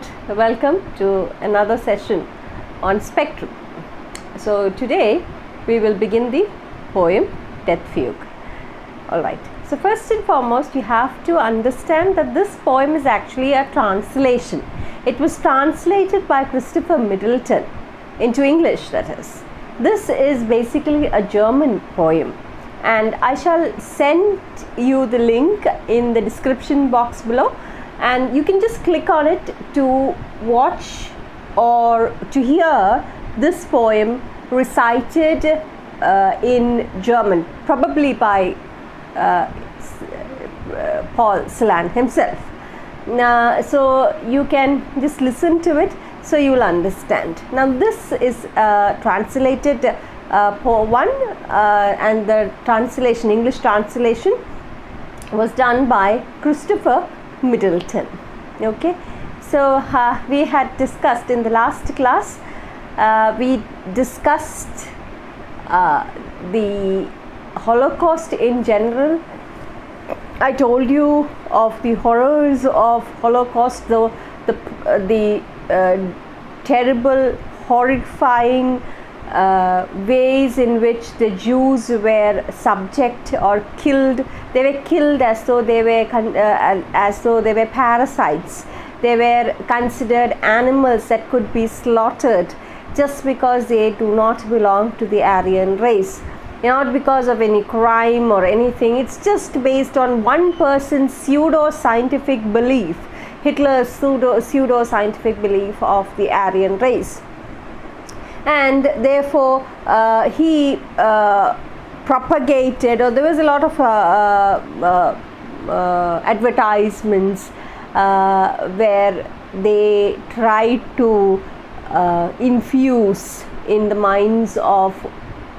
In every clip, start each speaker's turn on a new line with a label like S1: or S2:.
S1: and welcome to another session on spectrum. So today we will begin the poem Death Fugue. Alright, so first and foremost you have to understand that this poem is actually a translation. It was translated by Christopher Middleton into English, that is. This is basically a German poem, and I shall send you the link in the description box below, and you can just click on it to watch or to hear this poem recited in German, probably by Paul Celan himself. So you can just listen to it so you will understand. Now this is translated one and the translation, English translation, was done by Christopher Middleton. Okay, so we had discussed in the last class, we discussed the Holocaust in general. I told you of the horrors of Holocaust, the terrible, horrifying ways in which the Jews were subject or killed. They were killed as though they were parasites. They were considered animals that could be slaughtered just because they do not belong to the Aryan race. Not because of any crime or anything. It's just based on one person's pseudo-scientific belief, Hitler's pseudo-scientific belief of the Aryan race. And therefore he propagated, or there was a lot of advertisements where they tried to infuse in the minds of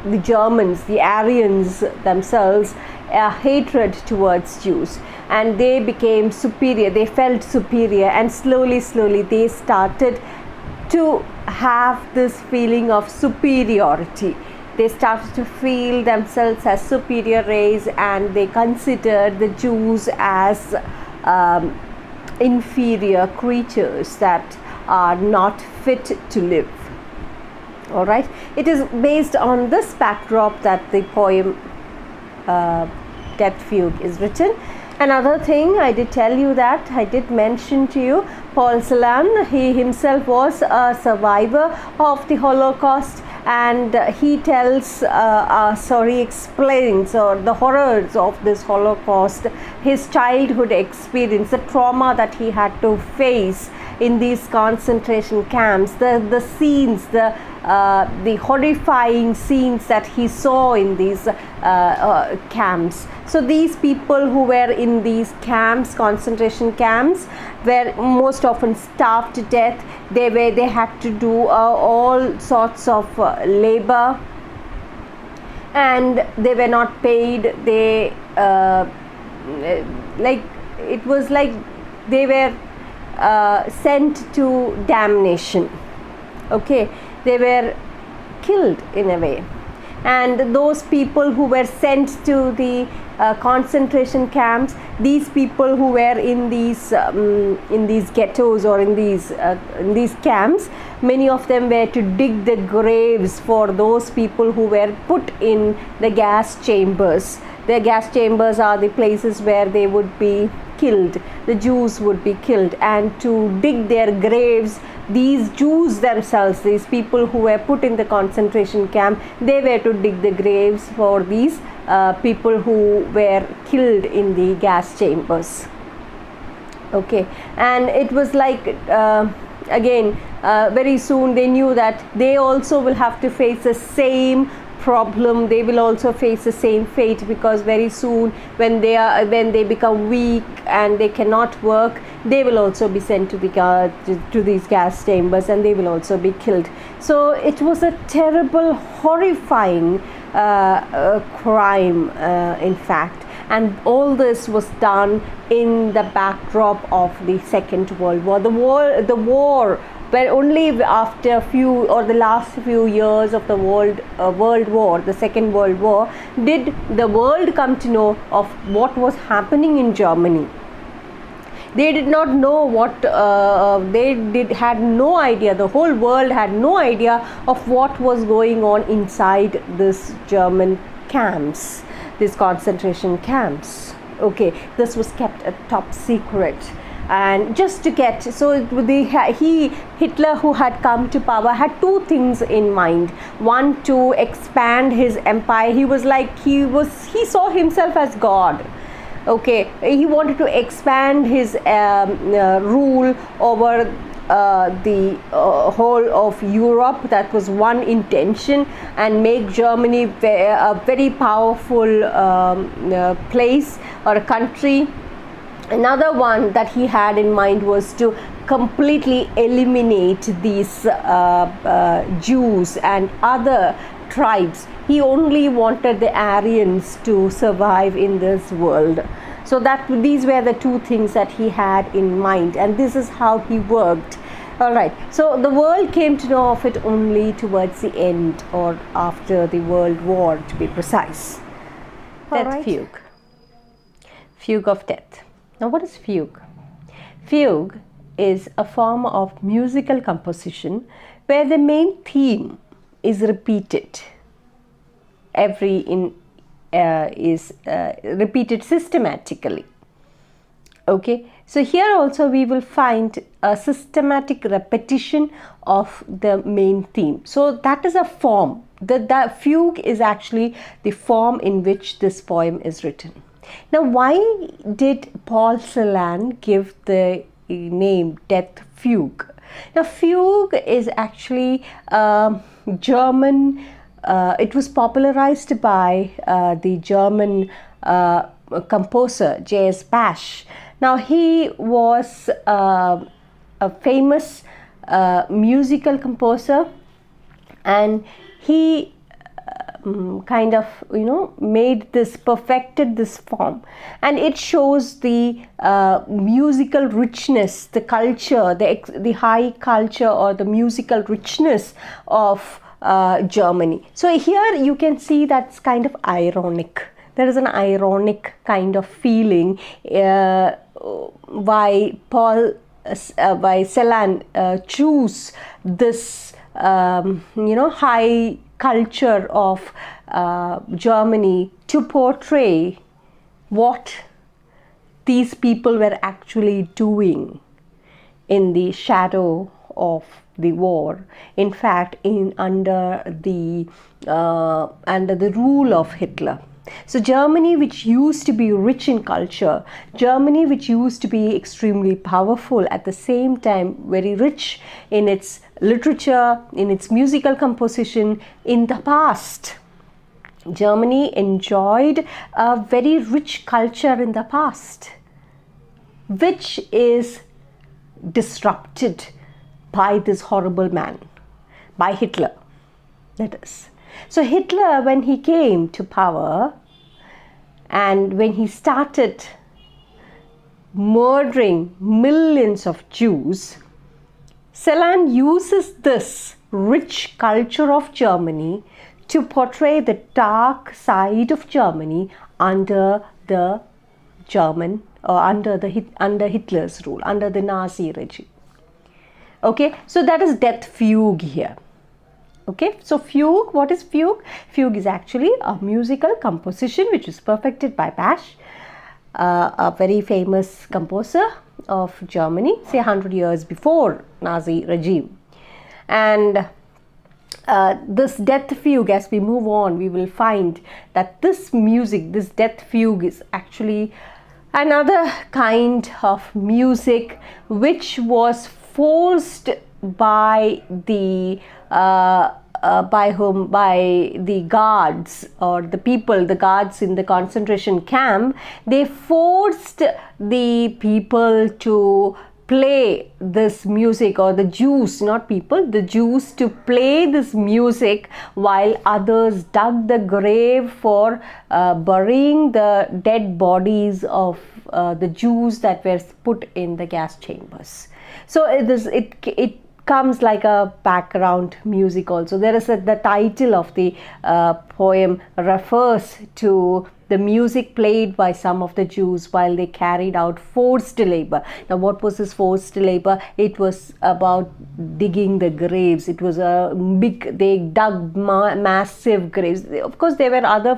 S1: the Germans, the Aryans themselves, a hatred towards Jews, and they became superior. They felt superior, and slowly they started to have this feeling of superiority. They started to feel themselves as superior race, and they considered the Jews as inferior creatures that are not fit to live. All right, it is based on this backdrop that the poem Death Fugue is written. Another thing, I did tell you that, I did mention to you, Paul Celan, he himself was a survivor of the Holocaust, and he tells, explains the horrors of this Holocaust, his childhood experience, the trauma that he had to face in these concentration camps, the scenes, the horrifying scenes that he saw in these camps. So these people who were in these camps, concentration camps, were most often starved to death. They had to do all sorts of labor, and they were not paid. They it was like they were sent to damnation. Okay, they were killed in a way, and those people who were sent to the concentration camps, these people who were in these ghettos or in these camps, many of them were to dig the graves for those people who were put in the gas chambers. The gas chambers are the places where they would be killed, the Jews would be killed, and to dig their graves, these Jews themselves, these people who were put in the concentration camp, they were to dig the graves for these people who were killed in the gas chambers. Okay, and it was like again very soon they knew that they also will have to face the same problem. They will also face the same fate, because very soon when they become weak and they cannot work, they will also be sent to these gas chambers, and they will also be killed. So it was a terrible, horrifying crime, in fact, and all this was done in the backdrop of the Second World War. The war where only after the last few years of the World War, the Second World War, did the world come to know of what was happening in Germany. They did not know what had no idea. The whole world had no idea of what was going on inside this German camps, these concentration camps. Okay, this was kept a top secret. And just to get, so Hitler, who had come to power, had two things in mind. One, to expand his empire. He was like, he saw himself as God. Okay, he wanted to expand his rule over the whole of Europe. That was one intention, and make Germany a very powerful place or a country. Another one that he had in mind was to completely eliminate these Jews and other tribes. He only wanted the Aryans to survive in this world. So these were the two things that he had in mind, and this is how he worked. All right, so the world came to know of it only towards the end, or after the World War, to be precise. Death fugue. Fugue of death. Now, what is fugue? Fugue is a form of musical composition where the main theme is repeated. Repeated systematically. Okay, so here also we will find a systematic repetition of the main theme. So that is a form. The fugue is actually the form in which this poem is written. Now, why did Paul Celan give the name Death Fugue? Now, fugue is actually German. It was popularized by the German composer J.S. Bach. Now, he was a famous musical composer, and he perfected this form, and it shows the musical richness, the culture, the high culture or the musical richness of Germany. So here you can see that's kind of ironic. There is an ironic kind of feeling why Celan choose this high culture of Germany to portray what these people were actually doing in the shadow of the war. In fact, under the rule of Hitler. So Germany, which used to be rich in culture, Germany which used to be extremely powerful, at the same time very rich in its literature, in its musical composition in the past. Germany enjoyed a very rich culture in the past, which is disrupted by this horrible man, by Hitler, that is. So Hitler, when he came to power and when he started murdering millions of Jews, Celan uses this rich culture of Germany to portray the dark side of Germany under the German, or under Hitler's rule, under the Nazi regime. Okay, so that is death fugue here. Okay, so fugue, what is fugue? Fugue is actually a musical composition which is perfected by Bach, a very famous composer of Germany, say 100 years before Nazi regime. And this death fugue, as we move on, we will find that this music, this death fugue, is actually another kind of music which was forced by the by the guards, or the people, the guards in the concentration camp. They forced the people to play this music, or the Jews, not people, the Jews, to play this music while others dug the grave for burying the dead bodies of the Jews that were put in the gas chambers. So it comes like a background music also. There is the title of the poem refers to the music played by some of the Jews while they carried out forced labor. Now, what was this forced labor? It was about digging the graves. It was a big, they dug massive graves. Of course, there were other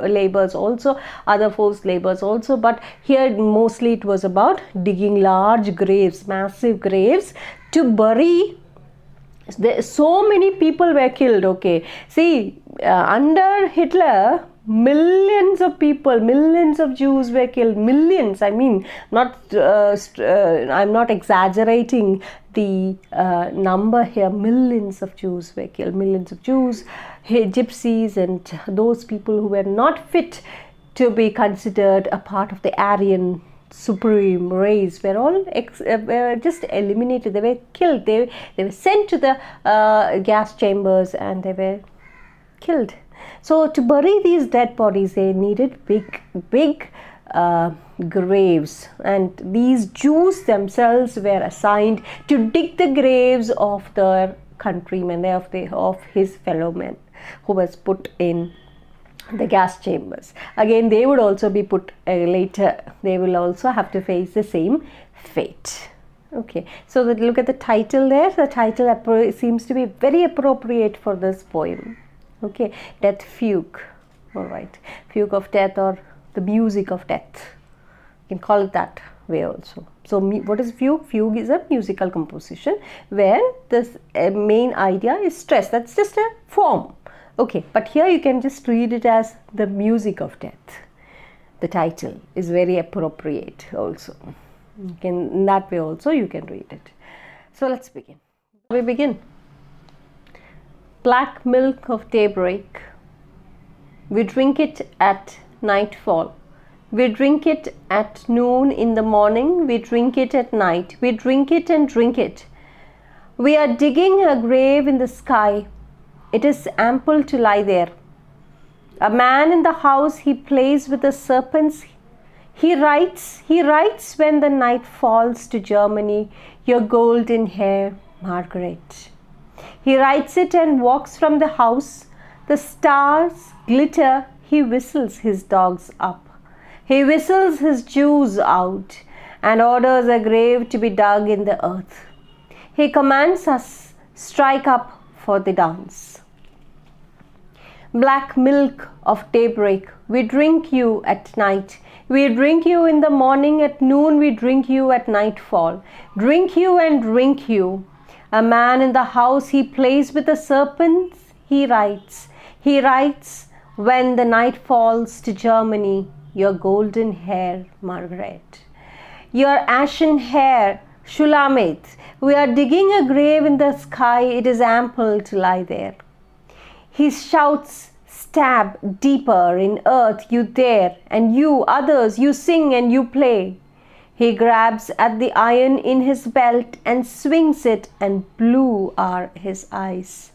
S1: labors also, other forced labors also, but here mostly it was about digging large graves, massive graves, to bury. So many people were killed. Okay, see, under Hitler, millions of people, millions of Jews were killed. Millions, I mean, not I'm not exaggerating the number here. Millions of Jews were killed. Millions of Jews, gypsies, and those people who were not fit to be considered a part of the Aryan supreme race were all just eliminated. They were killed. They were sent to the gas chambers and they were killed. So to bury these dead bodies, they needed big graves, and these Jews themselves were assigned to dig the graves of their countrymen, of his fellow men who was put in the gas chambers. Again, they would also be put later. They will also have to face the same fate. Okay, so look at the title there. The title seems to be very appropriate for this poem. Okay, Death Fugue. All right, Fugue of Death, or the music of death. You can call it that way also. So what is fugue? Fugue is a musical composition where this main idea is stress. That's just a form. Okay, but here you can just read it as the music of death. The title is very appropriate also. In that way also you can read it. So let's begin. We begin. Black milk of daybreak. We drink it at nightfall. We drink it at noon in the morning. We drink it at night. We drink it and drink it. We are digging a grave in the sky. It is ample to lie there. A man in the house, he plays with the serpents. He writes when the night falls to Germany, your golden hair, Margaret. He writes it and walks from the house. The stars glitter. He whistles his dogs up. He whistles his Jews out and orders a grave to be dug in the earth. He commands us, strike up for the dance. Black milk of daybreak, we drink you at night. We drink you in the morning, at noon we drink you at nightfall. Drink you and drink you. A man in the house, he plays with the serpents. He writes when the night falls to Germany, your golden hair, Margaret. Your ashen hair, Shulamith. We are digging a grave in the sky. It is ample to lie there. He shouts, stab deeper in earth, you dare, and you others, you sing and you play. He grabs at the iron in his belt and swings it, and blue are his eyes.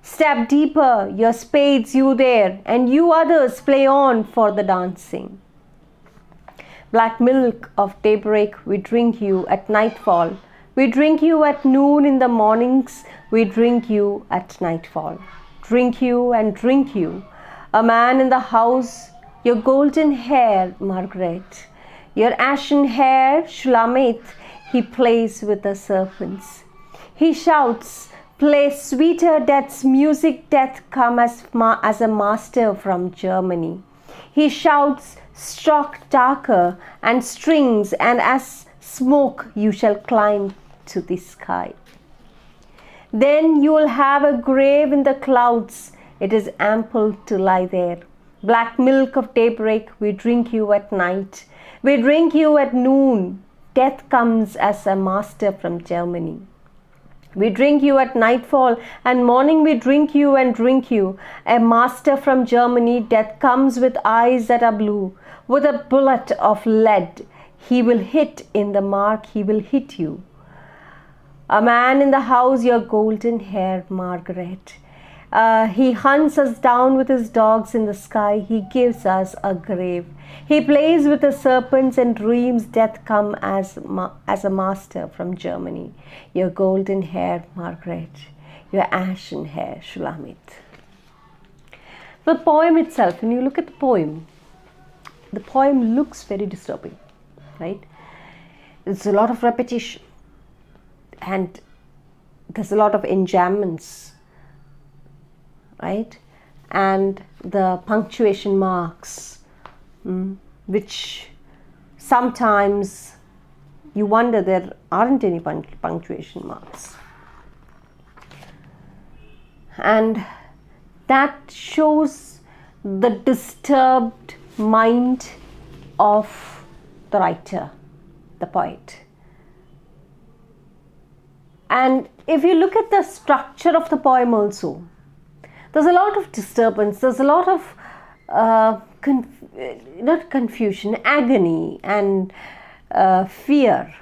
S1: Stab deeper, your spades, you there, and you others play on for the dancing. Black milk of daybreak, we drink you at nightfall. We drink you at noon in the mornings. We drink you at nightfall. Drink you and drink you. A man in the house, your golden hair, Margaret. Your ashen hair, Shulamith. He plays with the serpents. He shouts, play sweeter death's music, death come as a master from Germany. He shouts, struck darker and strings, and as smoke you shall climb to the sky. Then you will have a grave in the clouds. It is ample to lie there. Black milk of daybreak, we drink you at night. We drink you at noon. Death comes as a master from Germany. We drink you at nightfall, and morning we drink you and drink you. A master from Germany, death comes with eyes that are blue. With a bullet of lead, he will hit in the mark, he will hit you. A man in the house, your golden hair, Margaret. He hunts us down with his dogs in the sky. He gives us a grave. He plays with the serpents and dreams death come as a master from Germany. Your golden hair, Margaret. Your ashen hair, Shulamith. The poem itself, when you look at the poem, the poem looks very disturbing, right? It's a lot of repetition and there's a lot of enjambments, right? And the punctuation marks, which sometimes you wonder there aren't any punctuation marks. And that shows the disturbed mind of the writer, the poet. And if you look at the structure of the poem also, there's a lot of disturbance, there's a lot of not confusion, agony and fear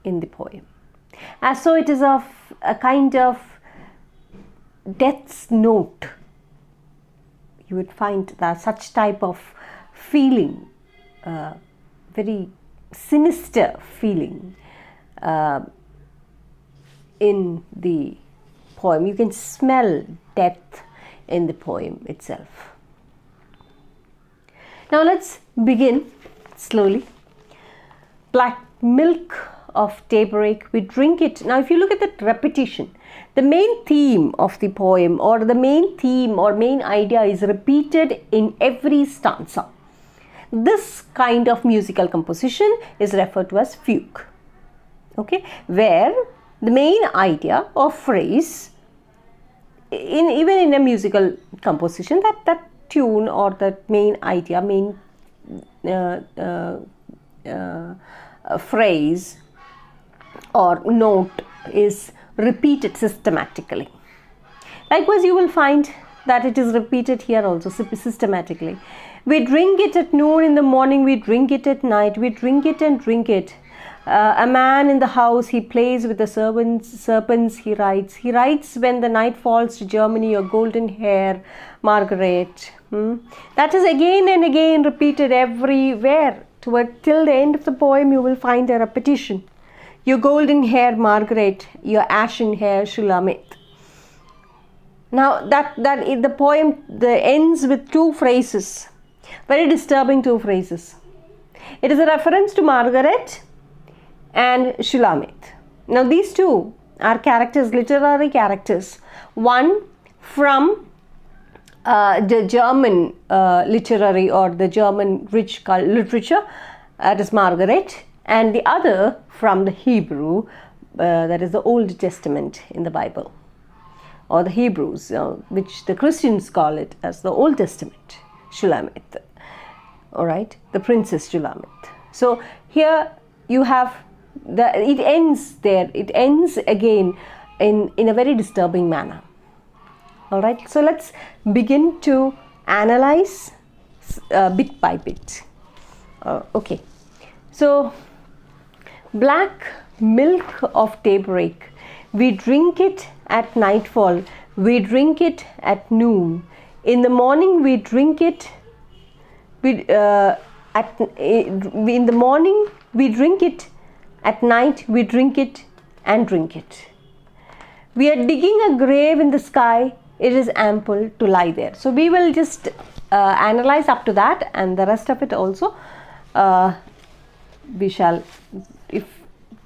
S1: in the poem. As so it is of a kind of death's note. You would find that such type of feeling, very sinister feeling in the poem. You can smell death in the poem itself. Now let's begin slowly. Black milk of daybreak, we drink it. Now if you look at the repetition, the main theme of the poem or the main theme or main idea is repeated in every stanza. This kind of musical composition is referred to as fugue, okay, where the main idea or phrase, even in a musical composition, that tune or the main idea, main phrase or note is repeated systematically. Likewise, you will find that it is repeated here also systematically. We drink it at noon, in the morning, we drink it at night, we drink it and drink it. A man in the house, he plays with the serpents he writes when the night falls to Germany, your golden hair, Margaret. That is again and again repeated everywhere. Till the end of the poem, you will find a repetition. Your golden hair, Margaret, your ashen hair, Shulamit. Now the poem ends with two phrases, very disturbing two phrases. It is a reference to Margaret and Shulamit. Now these two are characters, literary characters. One from the German literary or the German rich literature, that is Margaret, and the other from the Hebrew, that is the Old Testament in the Bible, or the Hebrews, which the Christians call it as the Old Testament, Shulamit. All right, the princess Shulamit. So here you have it ends there. It ends again in a very disturbing manner. All right, so let's begin to analyze bit by bit. Okay, so black milk of daybreak, we drink it at nightfall, we drink it at noon, in the morning we drink it, in the morning we drink it, at night we drink it and drink it. We are digging a grave in the sky, it is ample to lie there. So we will just analyze up to that, and the rest of it also we shall, if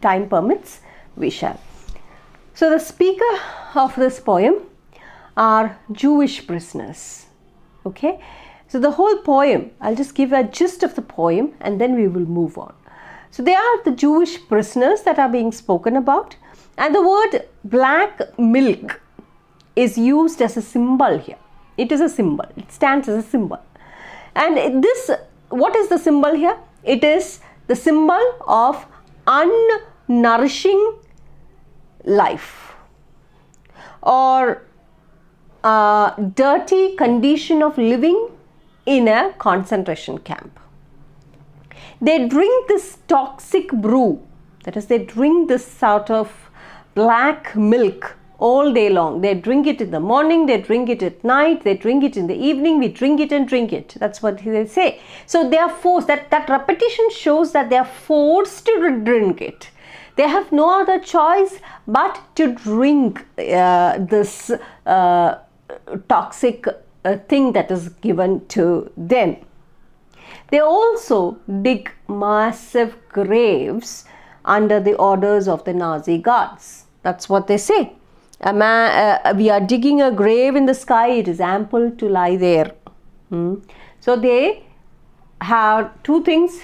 S1: time permits, we shall. So the speaker of this poem are Jewish prisoners. Okay, so the whole poem, I'll just give a gist of the poem and then we will move on. So they are the Jewish prisoners that are being spoken about, and the word black milk is used as a symbol here. It is a symbol, it stands as a symbol. And this, what is the symbol here? It is the symbol of unnourishing life or dirty condition of living in a concentration camp. They drink this toxic brew, that is, they drink this sort of black milk all day long. They drink it in the morning, they drink it at night, they drink it in the evening, we drink it and drink it. That's what they say. So they are forced, that repetition shows that they are forced to drink it. They have no other choice but to drink this toxic thing that is given to them. They also dig massive graves under the orders of the Nazi guards. That's what they say. We are digging a grave in the sky, it is ample to lie there. So they have two things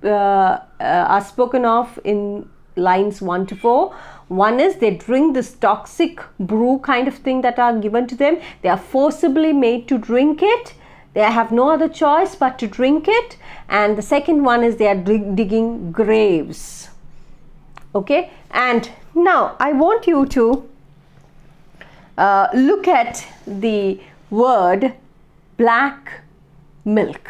S1: are spoken of in lines 1 to 4. One is they drink this toxic brew kind of thing that are given to them. They are forcibly made to drink it. They have no other choice but to drink it. And the second one is they are digging graves. Okay, and now I want you to look at the word black milk.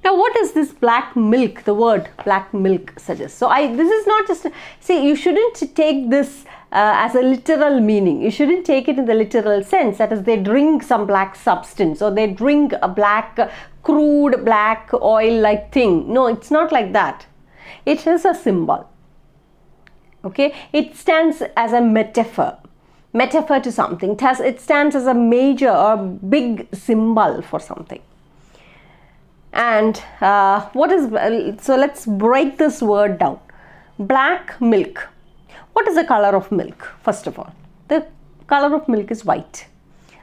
S1: Now, what does this black milk, the word black milk suggests? So, this is not just, see, you shouldn't take this as a literal meaning. You shouldn't take it in the literal sense, that is, they drink some black substance or they drink a black, crude black oil like thing. No, it's not like that. It is a symbol. Okay, it stands as a metaphor to something. It stands as a major or big symbol for something. And so let's break this word down. Black milk. What is the color of milk? First of all, the color of milk is white,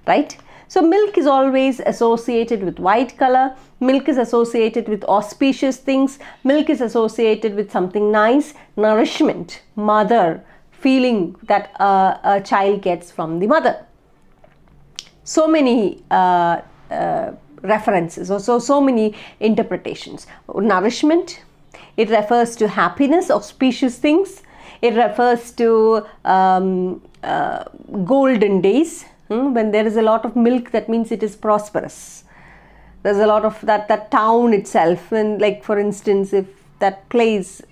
S1: right? So milk is always associated with white color. Milk is associated with auspicious things. Milk is associated with something nice, nourishment, mother, feeling that a child gets from the mother. So many references, or so many interpretations. Nourishment, it refers to happiness, auspicious things. It refers to golden days. When there is a lot of milk, that means it is prosperous. There's a lot of that town itself, and like for instance, if that place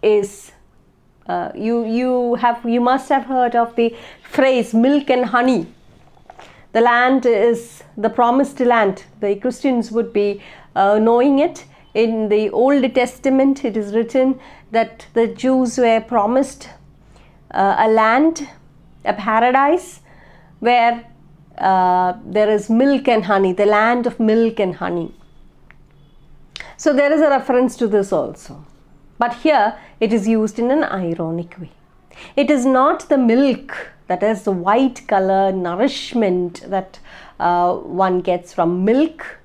S1: is you must have heard of the phrase milk and honey. The land is the promised land. The Christians would be knowing it. In the Old Testament, it is written that the Jews were promised a land, a paradise, where there is milk and honey, the land of milk and honey. So there is a reference to this also. But here it is used in an ironic way. It is not the milk, that is the white color nourishment that one gets from milk,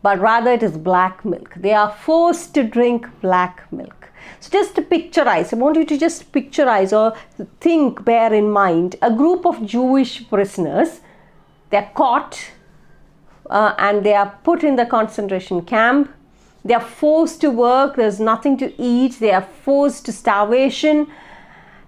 S1: but rather it is black milk. They are forced to drink black milk. So just to picturize, I want you to just picturize or think, bear in mind, a group of Jewish prisoners. They are caught and they are put in the concentration camp. They are forced to work. There is nothing to eat. They are forced to starvation.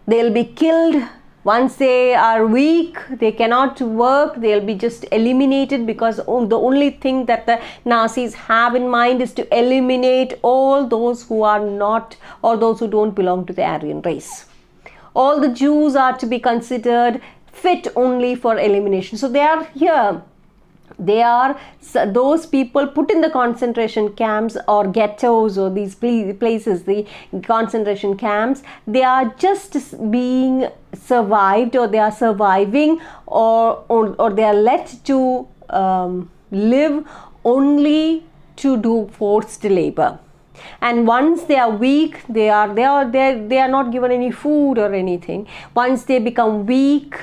S1: They will be killed. Once they are weak, they cannot work, they'll be just eliminated, because the only thing that the Nazis have in mind is to eliminate all those who are not, or those who don't belong to the Aryan race. All the Jews are to be considered fit only for elimination. So they are here. They are those people put in the concentration camps or ghettos or these places, the concentration camps. They are just being survived, or they are surviving, or they are let to live only to do forced labor. And once they are weak, they are not given any food or anything. Once they become weak,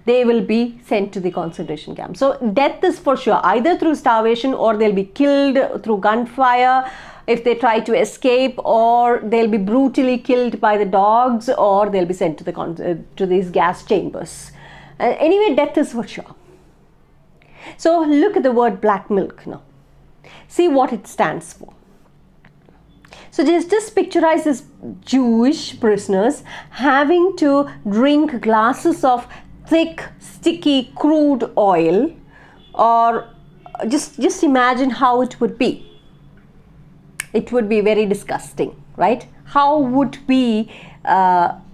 S1: they will be sent to the concentration camp. So death is for sure, either through starvation, or they'll be killed through gunfire if they try to escape, or they'll be brutally killed by the dogs, or they'll be sent to these gas chambers. Anyway, death is for sure. So look at the word black milk now. See what it stands for. So just picturize this Jewish prisoners having to drink glasses of thick, sticky, crude oil, or just imagine how it would be. It would be very disgusting, right? How would we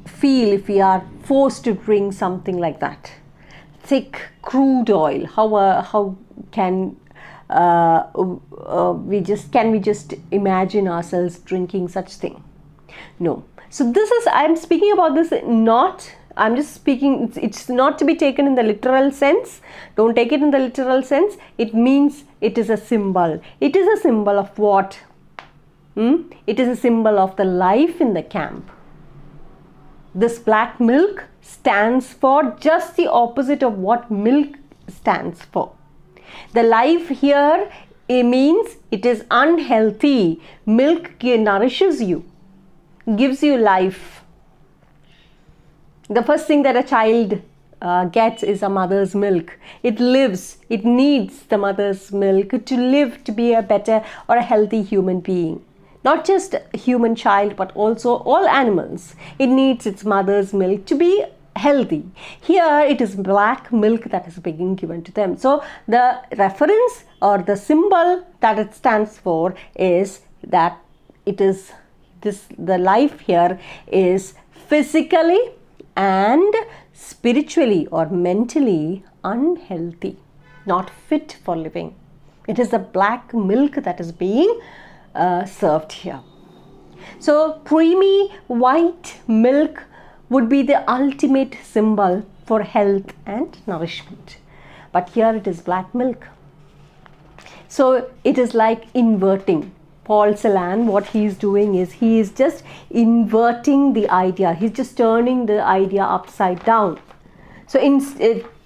S1: feel if we are forced to drink something like that? Thick, crude oil. How can we just imagine ourselves drinking such thing? No. So this is, I'm speaking about this I'm just speaking, it's not to be taken in the literal sense. Don't take it in the literal sense. It means it is a symbol. It is a symbol of what? It is a symbol of the life in the camp. This black milk stands for just the opposite of what milk stands for. The life here, it means it is unhealthy. Milk nourishes you, gives you life. The first thing that a child gets is a mother's milk. It lives, it needs the mother's milk to live, to be a better or a healthy human being. Not just a human child, but also all animals. It needs its mother's milk to be healthy. Here it is black milk that is being given to them. So the reference or the symbol that it stands for is that it is the life here is physically and spiritually or mentally unhealthy, not fit for living. It is the black milk that is being served here. So creamy white milk would be the ultimate symbol for health and nourishment. But here it is black milk. So it is like inverting. Paul Celan, what he is doing is he is just inverting the idea. He's just turning the idea upside down. So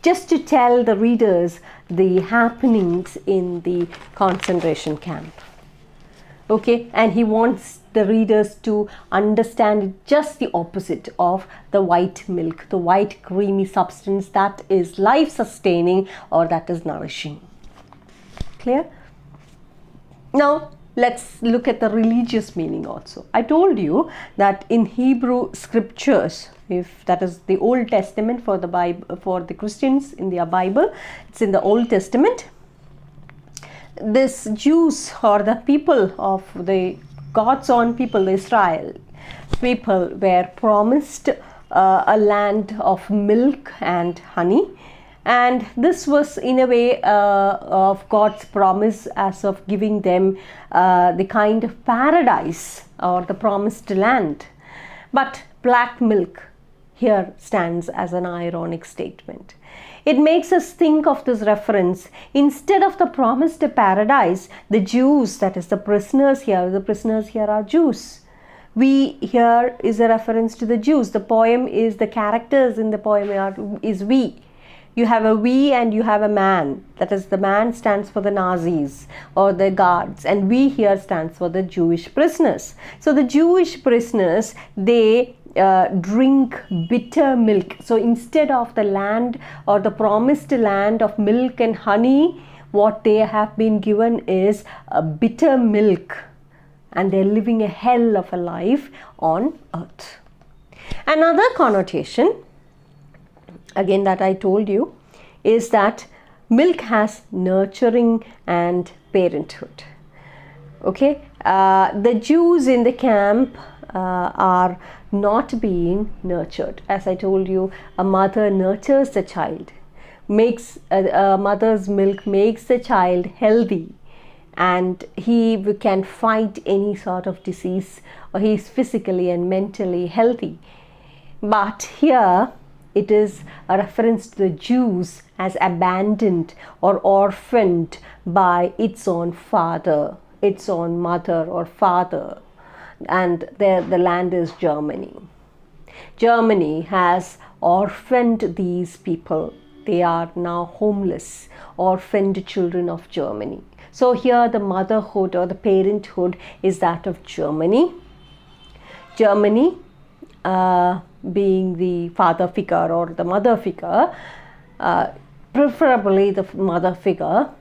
S1: just to tell the readers the happenings in the concentration camp. Okay, and he wants the readers to understand just the opposite of the white milk, the white creamy substance that is life sustaining or that is nourishing. Clear? Now let's look at the religious meaning also. I told you that in Hebrew scriptures, if that is the Old Testament for the Bible, for the Christians in their Bible, it's in the Old Testament. This Jews or the people of the God's own people, the Israel people, were promised a land of milk and honey, and this was in a way of God's promise as of giving them the kind of paradise or the promised land. But black milk here stands as an ironic statement. It makes us think of this reference. Instead of the promised paradise, the Jews, that is the prisoners here are Jews. We here is a reference to the Jews. The poem is, the characters in the poem is we. You have a we and you have a man. That is, the man stands for the Nazis or the guards, and we here stands for the Jewish prisoners. So the Jewish prisoners, they drink bitter milk. So instead of the land or the promised land of milk and honey, what they have been given is a bitter milk, and they're living a hell of a life on earth. Another connotation, again, that I told you, is that milk has nurturing and parenthood. Okay, the Jews in the camp are not being nurtured. As I told you, a mother nurtures the child, makes a mother's milk makes the child healthy, and he can fight any sort of disease, or he is physically and mentally healthy. But here it is a reference to the Jews as abandoned or orphaned by its own father, its own mother or father. And the land is Germany. Germany has orphaned these people. They are now homeless, orphaned children of Germany. So here the motherhood or the parenthood is that of Germany. Germany being the father figure or the mother figure, preferably the mother figure,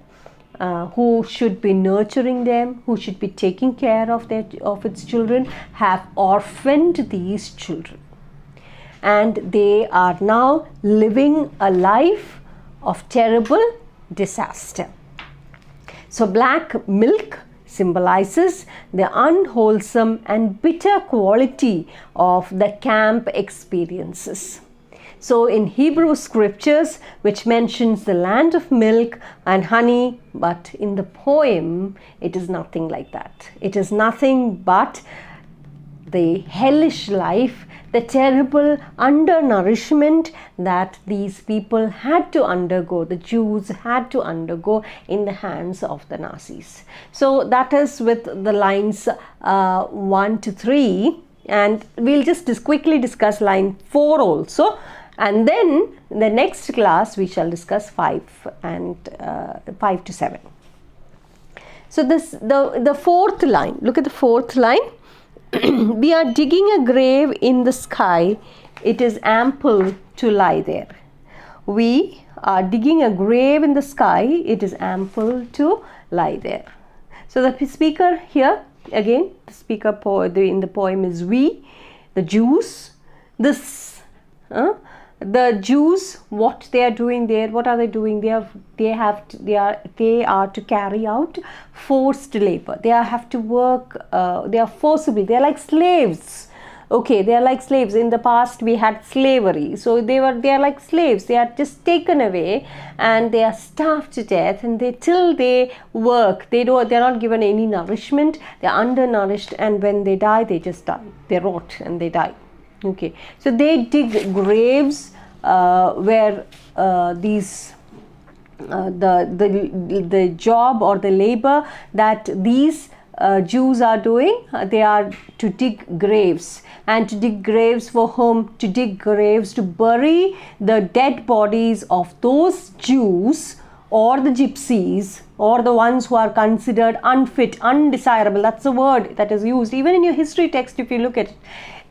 S1: who should be nurturing them, who should be taking care of its children, have orphaned these children, and they are now living a life of terrible disaster. So black milk symbolizes the unwholesome and bitter quality of the camp experiences. So in Hebrew scriptures, which mentions the land of milk and honey, but in the poem, it is nothing like that. It is nothing but the hellish life the terrible undernourishment that these people had to undergo, the Jews had to undergo in the hands of the Nazis. So that is with the lines 1 to 3, and we'll just quickly discuss line 4 also, and then in the next class we shall discuss 5 to 7. So this the fourth line, look at the fourth line. We are digging a grave in the sky, it is ample to lie there. We are digging a grave in the sky, it is ample to lie there. So the speaker here, again the speaker in the poem is we, the Jews. The Jews, what they are doing there, what are they doing? They are to carry out forced labor. They have to work. They are forcibly. They are like slaves. Okay, they are like slaves. In the past, we had slavery, so they are like slaves. They are just taken away and they are starved to death. And till they work, they are not given any nourishment. They are undernourished, and when they die, they just die. They rot and they die. Okay, so they dig graves where these the job or the labor that these Jews are doing, they are to dig graves. And to dig graves for whom? To dig graves to bury the dead bodies of those Jews or the gypsies or the ones who are considered unfit, undesirable. That's the word that is used even in your history text. If you look at it,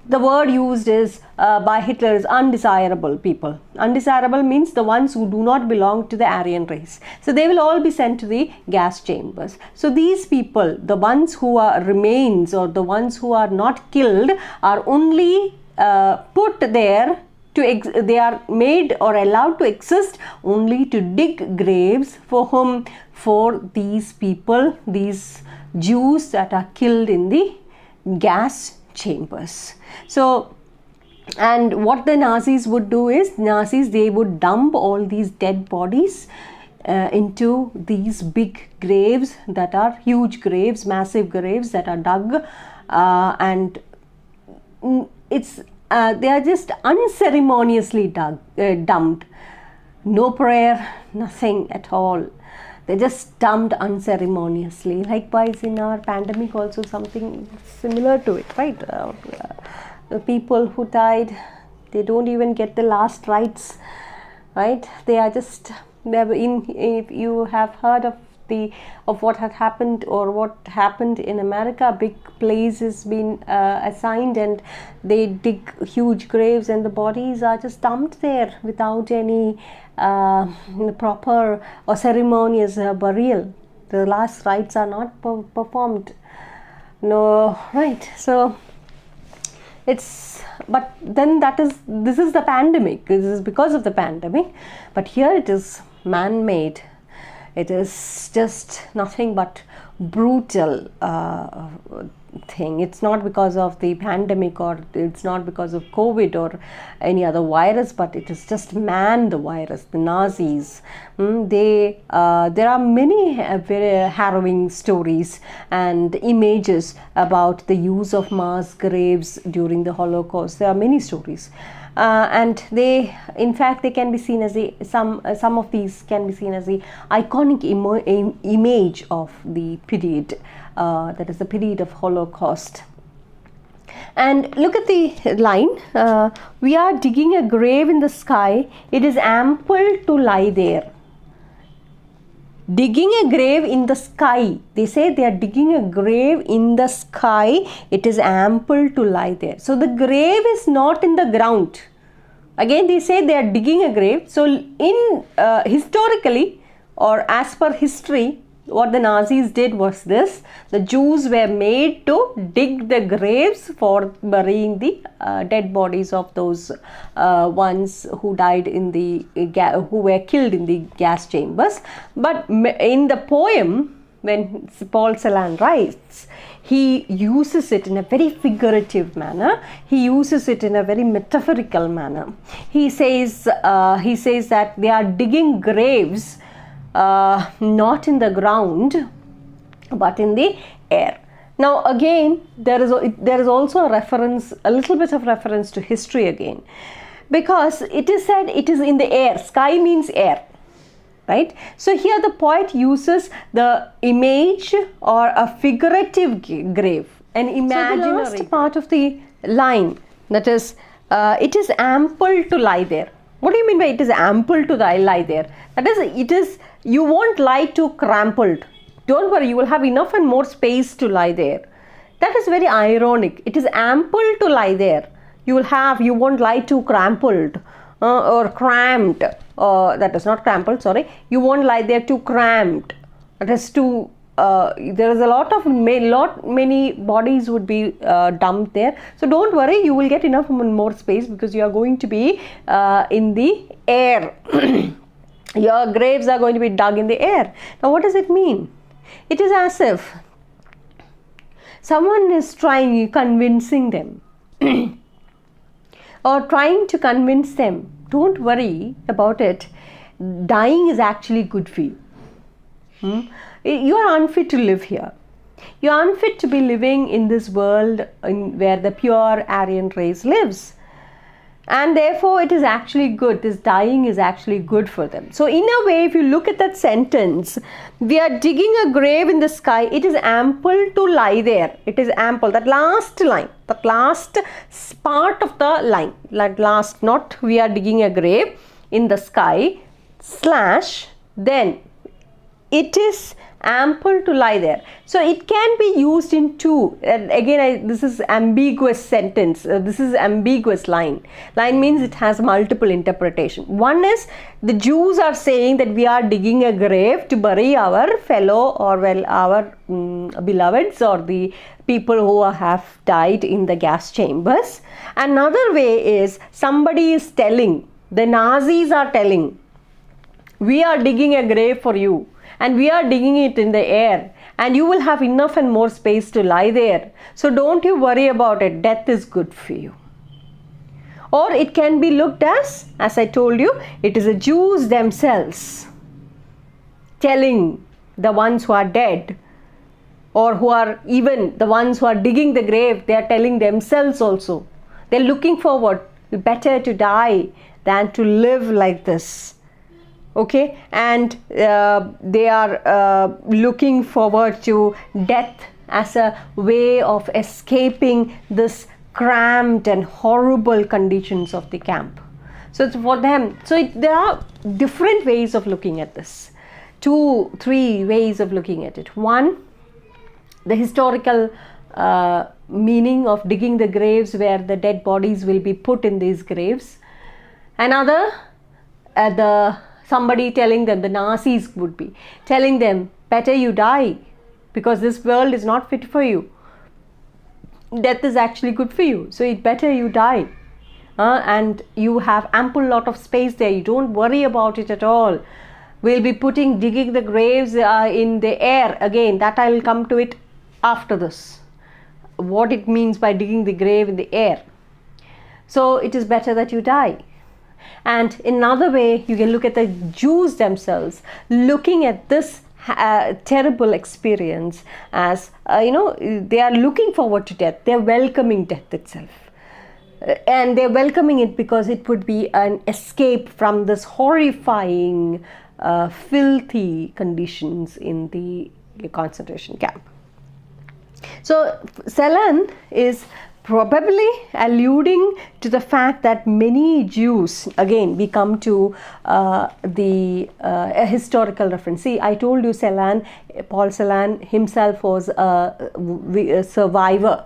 S1: the word used is by Hitler is undesirable people. Undesirable means the ones who do not belong to the Aryan race. So they will all be sent to the gas chambers. So these people, the ones who are remains or the ones who are not killed, are only put there to they are made or allowed to exist only to dig graves for whom? For these people, these Jews that are killed in the gas chambers. So, and what the Nazis would do is, they would dump all these dead bodies into these big graves that are huge graves, massive graves that are dug, and they are just unceremoniously dumped. No prayer, nothing at all. They just dumped unceremoniously. Likewise, in our pandemic also something similar to it, right? The people who died, they don't even get the last rites, right? They are just, if you have heard of what had happened or what happened in America, a big place has been assigned and they dig huge graves and the bodies are just dumped there without any proper or ceremonious burial. The last rites are not performed. No, right? So but then this is the pandemic. This is because of the pandemic. But here it is man-made. It is just nothing but brutal thing. It's not because of the pandemic or it's not because of COVID or any other virus, but it is just man, the virus, the Nazis. There are many very harrowing stories and images about the use of mass graves during the Holocaust. There are many stories. And they, in fact, they can be seen as some of these can be seen as the iconic image of the period, that is the period of Holocaust. And look at the line, we are digging a grave in the sky, it is ample to lie there. Digging a grave in the sky. They say they are digging a grave in the sky. It is ample to lie there. So the grave is not in the ground. Again, they say they are digging a grave. So in historically or as per history, what the Nazis did was this: the Jews were made to dig the graves for burying the dead bodies of those ones who died in the who were killed in the gas chambers. But in the poem, when Paul Celan writes, he uses it in a very figurative manner. He uses it in a very metaphorical manner. He says that they are digging graves not in the ground but in the air. Now again, there is also a reference, a little bit of reference to history again, because it is said it is in the air. Sky means air, right? So here the poet uses the image or a figurative grave, an imaginary. So the last part of the line, that is, it is ample to lie there. What do you mean by it is ample to lie there? That is, you won't lie too crumpled. Don't worry, you will have enough and more space to lie there. That is very ironic. It is ample to lie there. You won't lie too crumpled or cramped. That is not crumpled, sorry. You won't lie there too cramped. That is too, there is many bodies would be dumped there. So don't worry, you will get enough and more space because you are going to be in the air. Your graves are going to be dug in the air. Now what does it mean? It is as if someone is convincing them or trying to convince them, don't worry about it, dying is actually good for you. You are unfit to live here. You are unfit to be living in this world where the pure Aryan race lives. And therefore it is actually good, this dying is actually good for them. So in a way, if you look at that sentence, we are digging a grave in the sky, it is ample to lie there. It is ample, that last line, that last part of the line, like last, not we are digging a grave in the sky, / then it is ample to lie there. So it can be used in two. Again, this is ambiguous sentence. This is ambiguous line. Line means it has multiple interpretation. One is the Jews are saying that we are digging a grave to bury our fellow or our beloveds or the people who have died in the gas chambers. Another way is somebody is telling, the Nazis are telling, we are digging a grave for you. And we are digging it in the air and you will have enough and more space to lie there. So don't you worry about it. Death is good for you. Or it can be looked as I told you, it is the Jews themselves telling the ones who are dead or who are even the ones who are digging the grave, they are telling themselves also. They are looking forward, better to die than to live like this. Okay, and they are looking forward to death as a way of escaping this cramped and horrible conditions of the camp. So it's for them. So there are different ways of looking at this. 2, 3 ways of looking at it. One, the historical meaning of digging the graves where the dead bodies will be put in these graves. Another, somebody telling them, the Nazis would be telling them, better you die because this world is not fit for you. Death is actually good for you. So it better you die. And you have ample lot of space there. You don't worry about it at all. We'll be digging the graves in the air. Again, that I will come to it after this. What it means by digging the grave in the air. So it is better that you die. And in another way, you can look at the Jews themselves looking at this terrible experience as, they are looking forward to death. They are welcoming death itself. And they are welcoming it because it would be an escape from this horrifying, filthy conditions in the concentration camp. So Celan is probably alluding to the fact that many Jews, again we come to a historical reference. See, I told you Paul Celan himself was a survivor,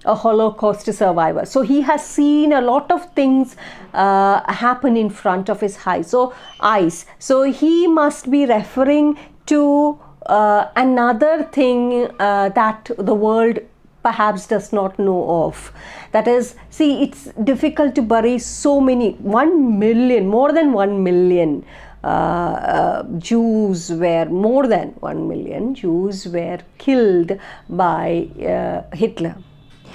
S1: a Holocaust survivor. So he has seen a lot of things happen in front of his eyes. So he must be referring to another thing that the world perhaps does not know of. That is, see, it's difficult to bury so many, 1 million, more than 1 million Jews were, more than 1 million Jews were killed by Hitler.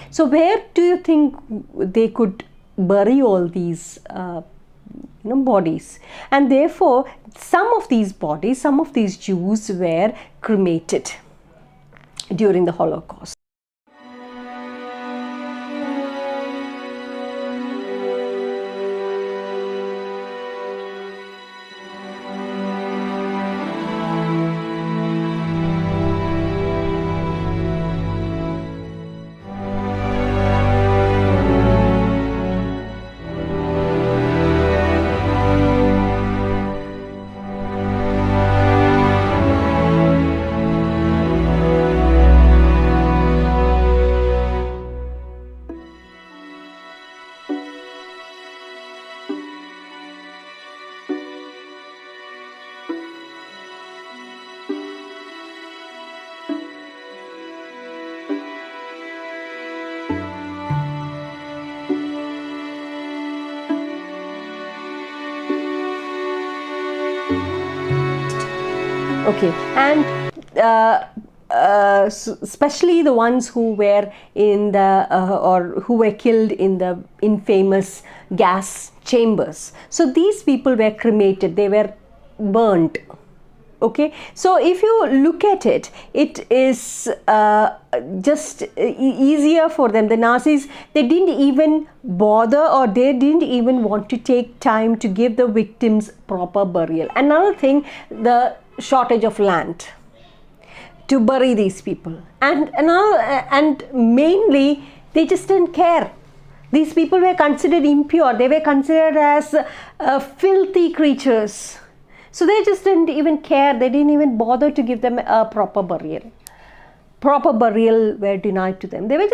S1: So where do you think they could bury all these bodies? And therefore, some of these bodies, some of these Jews were cremated during the Holocaust. Okay, and especially the ones who were in the or who were killed in the infamous gas chambers. So these people were cremated, they were burnt. Okay, so if you look at it, it is just easier for them. The Nazis, they didn't even bother, or they didn't even want to take time to give the victims proper burial. Another thing, the shortage of land to bury these people, and mainly they just didn't care. These people were considered impure, they were considered as filthy creatures. So they just didn't even care, they didn't even bother to give them a proper burial. Proper burial were denied to them. They were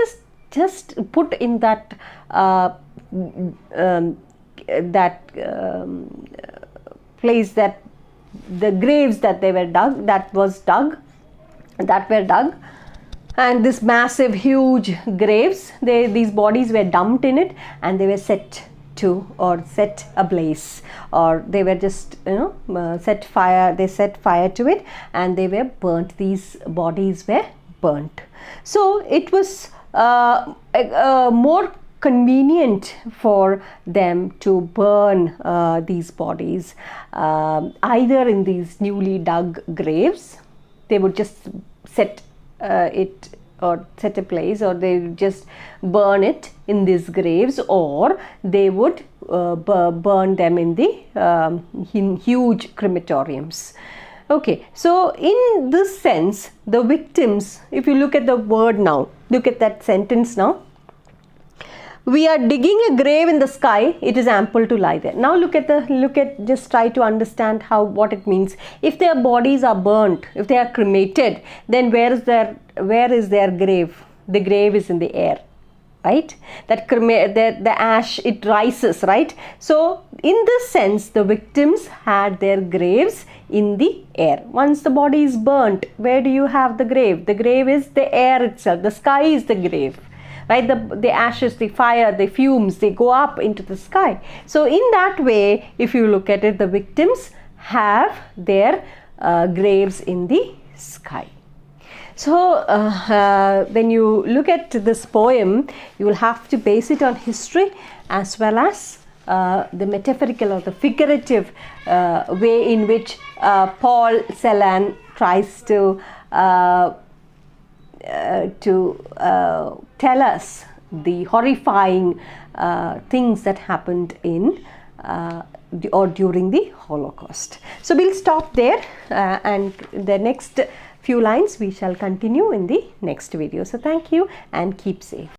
S1: just put in that place, that the graves that they were dug, that were dug, and this massive huge graves, these bodies were dumped in it, and they were set ablaze, or they were just set fire to it, and they were burnt. These bodies were burnt. So it was more convenient for them to burn these bodies either in these newly dug graves. They would just set it, or set a place, or they would just burn it in these graves, or they would burn them in the huge crematoriums. Okay, so in this sense, the victims, if you look at the word now, look at that sentence now. We are digging a grave in the sky, it is ample to lie there. Now just try to understand what it means. If their bodies are burnt, if they are cremated, then where is their grave? The grave is in the air, right? The ash, it rises, right? So in this sense, the victims had their graves in the air. Once the body is burnt, where do you have the grave? The grave is the air itself. The sky is the grave. Right, the ashes, the fire, the fumes, they go up into the sky. So in that way, if you look at it, the victims have their graves in the sky. So when you look at this poem, you will have to base it on history as well as the metaphorical or the figurative way in which Paul Celan tries to tell us the horrifying things that happened in or during the Holocaust. So we'll stop there, and the next few lines we shall continue in the next video. So thank you and keep safe.